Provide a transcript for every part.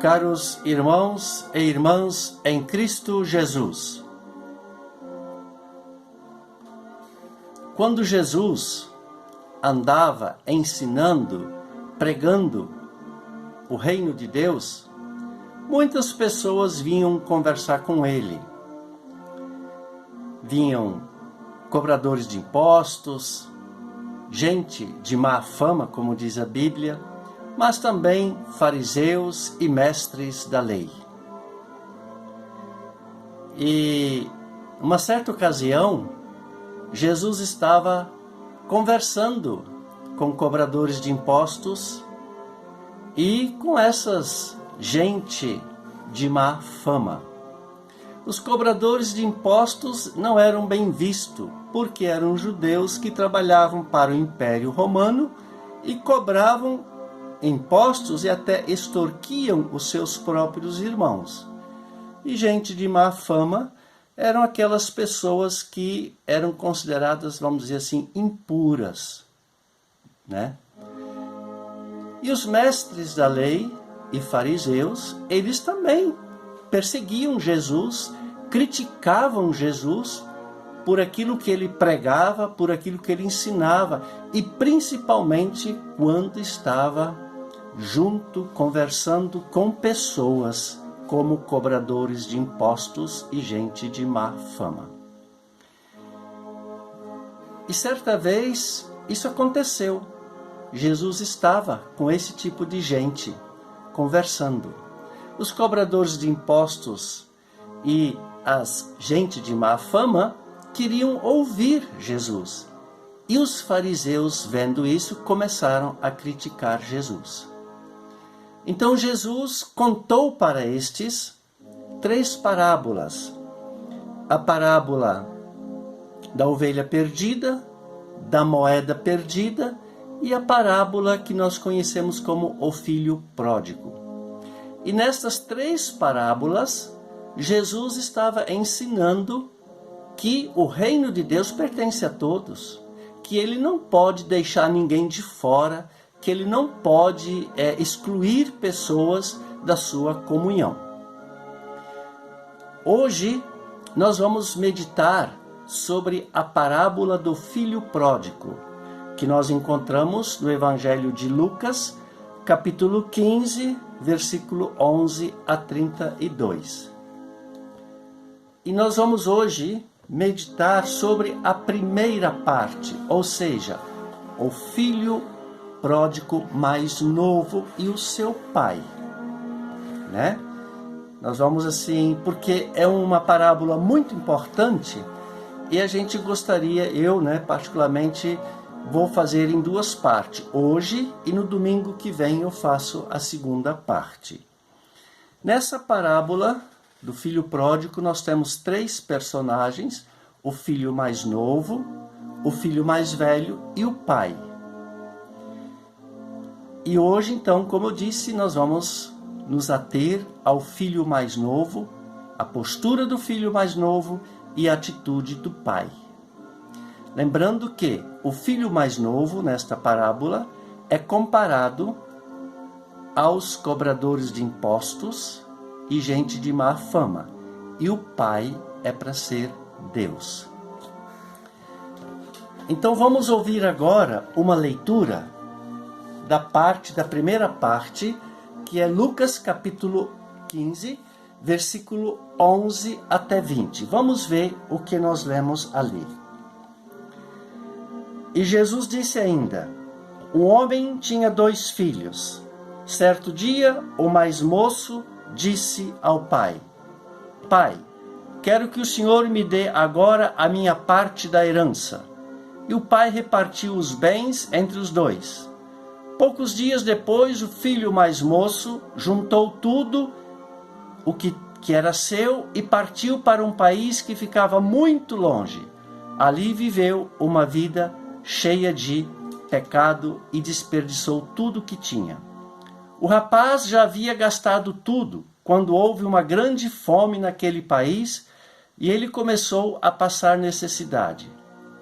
Caros irmãos e irmãs em Cristo Jesus, quando Jesus andava ensinando, pregando o reino de Deus, muitas pessoas vinham conversar com ele. Vinham cobradores de impostos, gente de má fama, como diz a Bíblia, mas também fariseus e mestres da lei. E, uma certa ocasião, Jesus estava conversando com cobradores de impostos e com essas gente de má fama. Os cobradores de impostos não eram bem vistos, porque eram judeus que trabalhavam para o Império Romano e cobravam impostos e até extorquiam os seus próprios irmãos. E gente de má fama eram aquelas pessoas que eram consideradas, vamos dizer assim, impuras, né? E os mestres da lei e fariseus, eles também perseguiam Jesus, criticavam Jesus por aquilo que ele pregava, por aquilo que ele ensinava, e principalmente quando estava junto, conversando com pessoas como cobradores de impostos e gente de má fama. E certa vez isso aconteceu. Jesus estava com esse tipo de gente conversando. Os cobradores de impostos e as gente de má fama queriam ouvir Jesus. E os fariseus, vendo isso, começaram a criticar Jesus. Então Jesus contou para estes 3 parábolas. A parábola da ovelha perdida, da moeda perdida e a parábola que nós conhecemos como o filho pródigo. E nestas 3 parábolas, Jesus estava ensinando que o reino de Deus pertence a todos, que ele não pode deixar ninguém de fora, que ele não pode excluir pessoas da sua comunhão. Hoje nós vamos meditar sobre a parábola do filho pródigo, que nós encontramos no Evangelho de Lucas, capítulo 15, versículo 11 a 32. E nós vamos hoje meditar sobre a primeira parte, ou seja, o filho pródigo mais novo e o seu pai, né? Nós vamos assim, porque é uma parábola muito importante e a gente gostaria, eu, particularmente, vou fazer em 2 partes, hoje e no domingo que vem eu faço a segunda parte. Nessa parábola do filho pródigo nós temos 3 personagens, o filho mais novo, o filho mais velho e o pai. E hoje, então, como eu disse, nós vamos nos ater ao filho mais novo, a postura do filho mais novo e a atitude do pai. Lembrando que o filho mais novo, nesta parábola, é comparado aos cobradores de impostos e gente de má fama. E o pai é para ser Deus. Então vamos ouvir agora uma leitura da primeira parte, que é Lucas capítulo 15, versículo 11 até 20. Vamos ver o que nós lemos ali. E Jesus disse ainda: um homem tinha 2 filhos. Certo dia, o mais moço disse ao pai: Pai, quero que o Senhor me dê agora a minha parte da herança. E o pai repartiu os bens entre os 2. Poucos dias depois, o filho mais moço juntou tudo o que era seu e partiu para um país que ficava muito longe. Ali viveu uma vida cheia de pecado e desperdiçou tudo o que tinha. O rapaz já havia gastado tudo quando houve uma grande fome naquele país e ele começou a passar necessidade.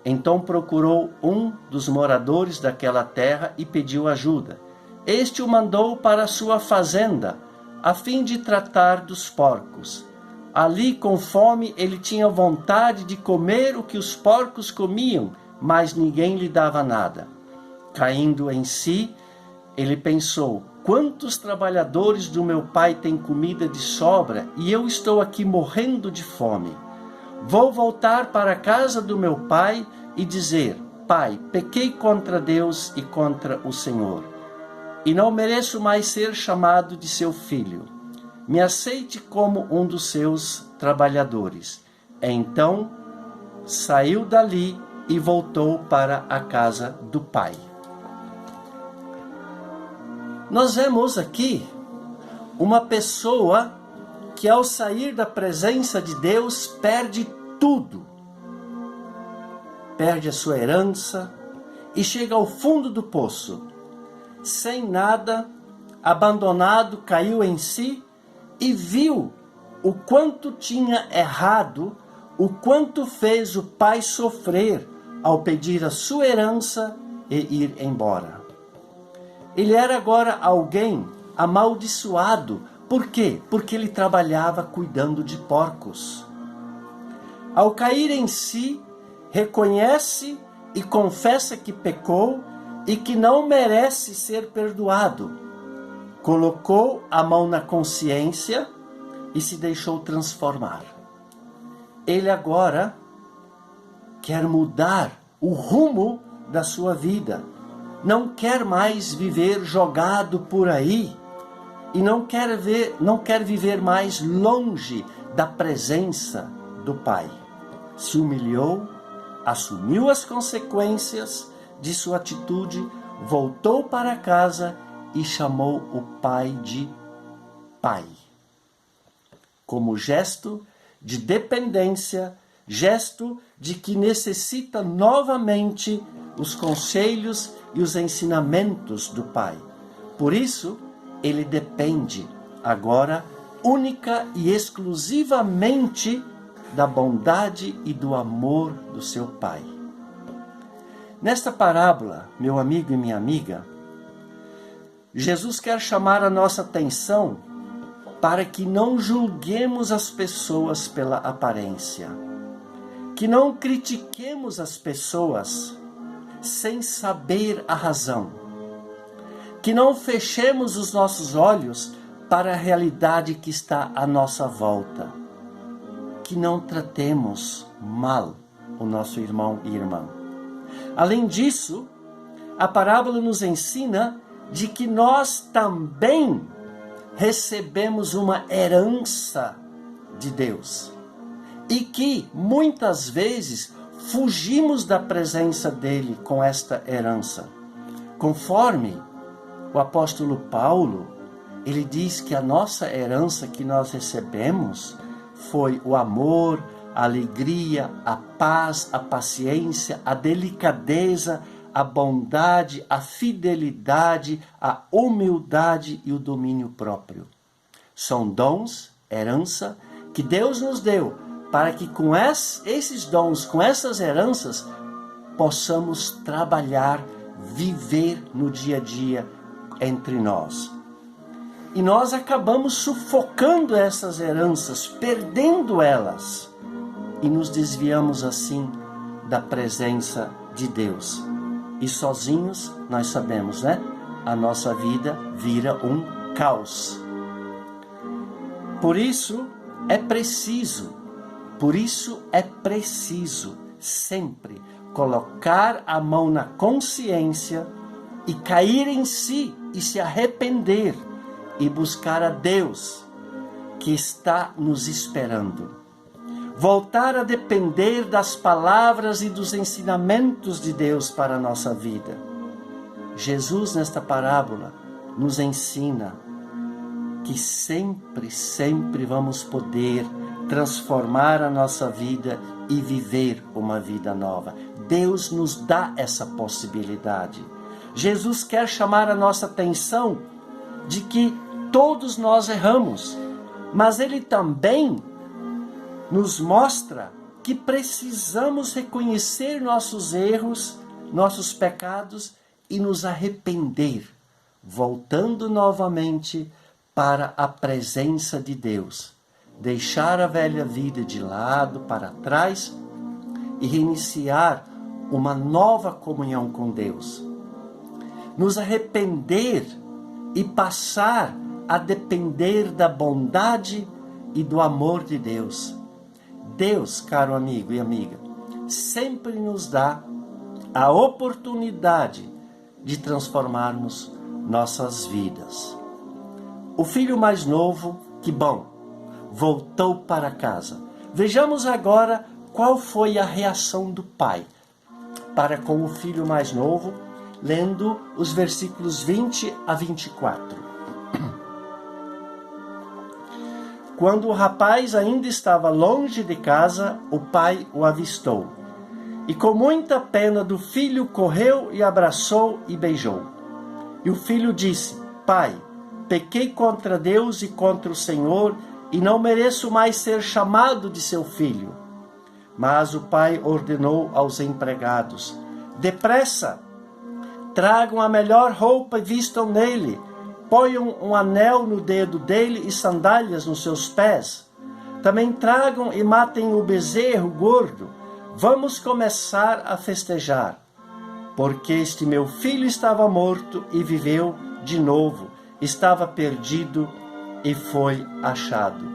Então procurou um dos moradores daquela terra e pediu ajuda. Este o mandou para a sua fazenda, a fim de tratar dos porcos. Ali, com fome, ele tinha vontade de comer o que os porcos comiam, mas ninguém lhe dava nada. Caindo em si, ele pensou: quantos trabalhadores do meu pai têm comida de sobra e eu estou aqui morrendo de fome? Vou voltar para a casa do meu pai e dizer: Pai, pequei contra Deus e contra o Senhor, e não mereço mais ser chamado de seu filho. Me aceite como um dos seus trabalhadores. Então saiu dali e voltou para a casa do pai. Nós vemos aqui uma pessoa que, ao sair da presença de Deus, perde tudo. Perde a sua herança e chega ao fundo do poço. Sem nada, abandonado, caiu em si e viu o quanto tinha errado, o quanto fez o pai sofrer ao pedir a sua herança e ir embora. Ele era agora alguém amaldiçoado. Por quê? Porque ele trabalhava cuidando de porcos. Ao cair em si, reconhece e confessa que pecou e que não merece ser perdoado. Colocou a mão na consciência e se deixou transformar. Ele agora quer mudar o rumo da sua vida. Não quer mais viver jogado por aí e não quer viver mais longe da presença do Pai. Se humilhou, assumiu as consequências de sua atitude, voltou para casa e chamou o pai de Pai. Como gesto de dependência, gesto de que necessita novamente os conselhos e os ensinamentos do Pai. Por isso, ele depende agora única e exclusivamente da bondade e do amor do seu Pai. Nesta parábola, meu amigo e minha amiga, Jesus quer chamar a nossa atenção para que não julguemos as pessoas pela aparência, que não critiquemos as pessoas sem saber a razão, que não fechemos os nossos olhos para a realidade que está à nossa volta, que não tratemos mal o nosso irmão e irmã. Além disso, a parábola nos ensina de que nós também recebemos uma herança de Deus e que muitas vezes fugimos da presença dele com esta herança. Conforme o apóstolo Paulo, ele diz que a nossa herança que nós recebemos foi o amor, a alegria, a paz, a paciência, a delicadeza, a bondade, a fidelidade, a humildade e o domínio próprio. São dons, herança, que Deus nos deu para que com esses dons, com essas heranças, possamos trabalhar, viver no dia a dia entre nós. E nós acabamos sufocando essas heranças, perdendo elas, e nos desviamos assim da presença de Deus. E sozinhos, nós sabemos, né? A nossa vida vira um caos. Por isso é preciso sempre colocar a mão na consciência e cair em si e se arrepender e buscar a Deus que está nos esperando. Voltar a depender das palavras e dos ensinamentos de Deus para a nossa vida. Jesus, nesta parábola, nos ensina que sempre vamos poder transformar a nossa vida e viver uma vida nova. Deus nos dá essa possibilidade. Jesus quer chamar a nossa atenção de que todos nós erramos, mas Ele também nos mostra que precisamos reconhecer nossos erros, nossos pecados e nos arrepender, voltando novamente para a presença de Deus, deixar a velha vida de lado, para trás, e reiniciar uma nova comunhão com Deus. Nos arrepender e passar a depender da bondade e do amor de Deus. Deus, caro amigo e amiga, sempre nos dá a oportunidade de transformarmos nossas vidas. O filho mais novo, que bom, voltou para casa. Vejamos agora qual foi a reação do pai para com o filho mais novo, lendo os versículos 20 a 24. Quando o rapaz ainda estava longe de casa, o pai o avistou. E com muita pena do filho, correu e abraçou e beijou. E o filho disse: Pai, pequei contra Deus e contra o Senhor, e não mereço mais ser chamado de seu filho. Mas o pai ordenou aos empregados: Depressa, tragam a melhor roupa e vistam nele. Ponham um anel no dedo dele e sandálias nos seus pés. Também tragam e matem o bezerro gordo. Vamos começar a festejar. Porque este meu filho estava morto e viveu de novo. Estava perdido e foi achado.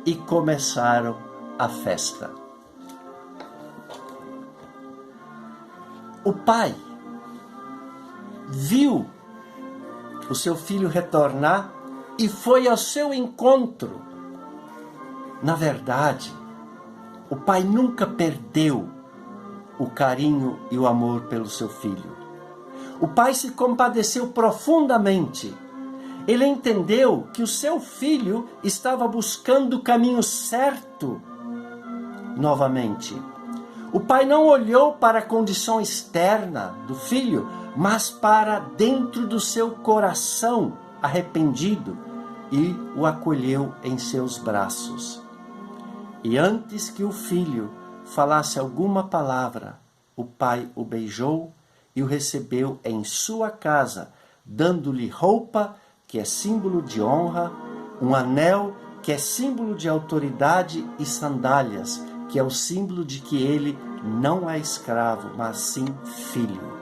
E começaram a festa. O pai viu o seu filho retornar e foi ao seu encontro. Na verdade, o pai nunca perdeu o carinho e o amor pelo seu filho. O pai se compadeceu profundamente. Ele entendeu que o seu filho estava buscando o caminho certo novamente. O pai não olhou para a condição externa do filho, mas para dentro do seu coração arrependido, e o acolheu em seus braços. E antes que o filho falasse alguma palavra, o pai o beijou e o recebeu em sua casa, dando-lhe roupa, que é símbolo de honra, um anel, que é símbolo de autoridade, e sandálias, que é o símbolo de que ele não é escravo, mas sim filho.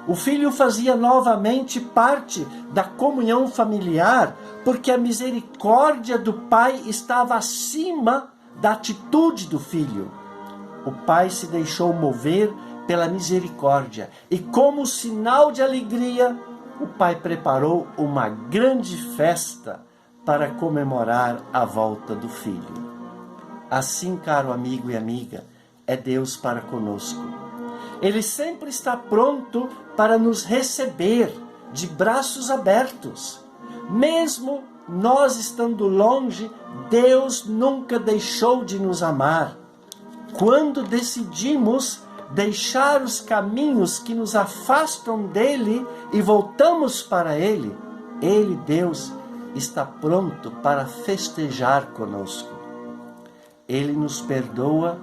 O filho fazia novamente parte da comunhão familiar, porque a misericórdia do pai estava acima da atitude do filho. O pai se deixou mover pela misericórdia, e como sinal de alegria, o pai preparou uma grande festa para comemorar a volta do filho. Assim, caro amigo e amiga, é Deus para conosco. Ele sempre está pronto para nos receber de braços abertos. Mesmo nós estando longe, Deus nunca deixou de nos amar. Quando decidimos deixar os caminhos que nos afastam dele e voltamos para ele, Deus, está pronto para festejar conosco. Ele nos perdoa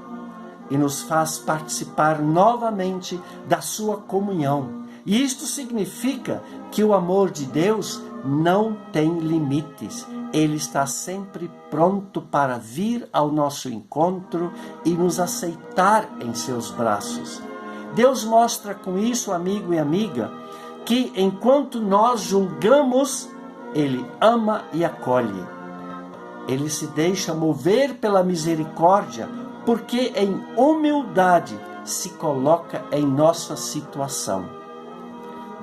e nos faz participar novamente da sua comunhão. E isto significa que o amor de Deus não tem limites. Ele está sempre pronto para vir ao nosso encontro e nos aceitar em seus braços. Deus mostra com isso, amigo e amiga, que enquanto nós julgamos, Ele ama e acolhe. Ele se deixa mover pela misericórdia, porque em humildade se coloca em nossa situação.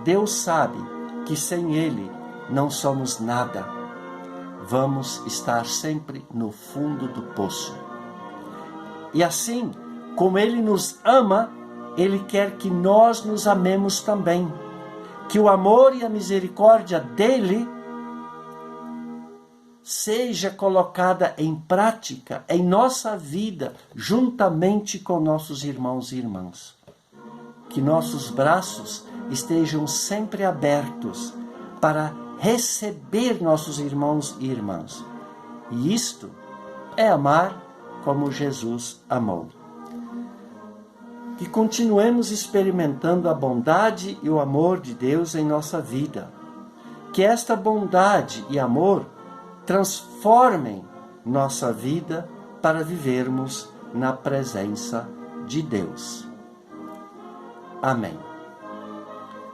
Deus sabe que sem Ele não somos nada. Vamos estar sempre no fundo do poço. E assim, como Ele nos ama, Ele quer que nós nos amemos também. Que o amor e a misericórdia dEle seja colocada em prática em nossa vida, juntamente com nossos irmãos e irmãs. Que nossos braços estejam sempre abertos para receber nossos irmãos e irmãs. E isto é amar como Jesus amou. Que continuemos experimentando a bondade e o amor de Deus em nossa vida. Que esta bondade e amor transformem nossa vida para vivermos na presença de Deus. Amém.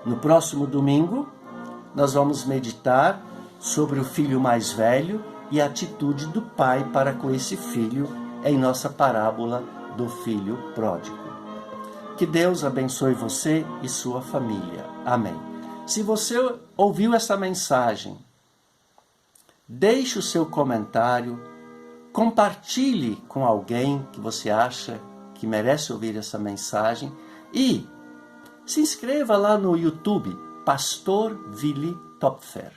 No próximo domingo, nós vamos meditar sobre o filho mais velho e a atitude do pai para com esse filho em nossa parábola do filho pródigo. Que Deus abençoe você e sua família. Amém. Se você ouviu essa mensagem, deixe o seu comentário, compartilhe com alguém que você acha que merece ouvir essa mensagem e se inscreva lá no YouTube, Pastor Willi Topfer.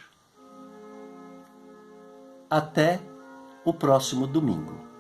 Até o próximo domingo.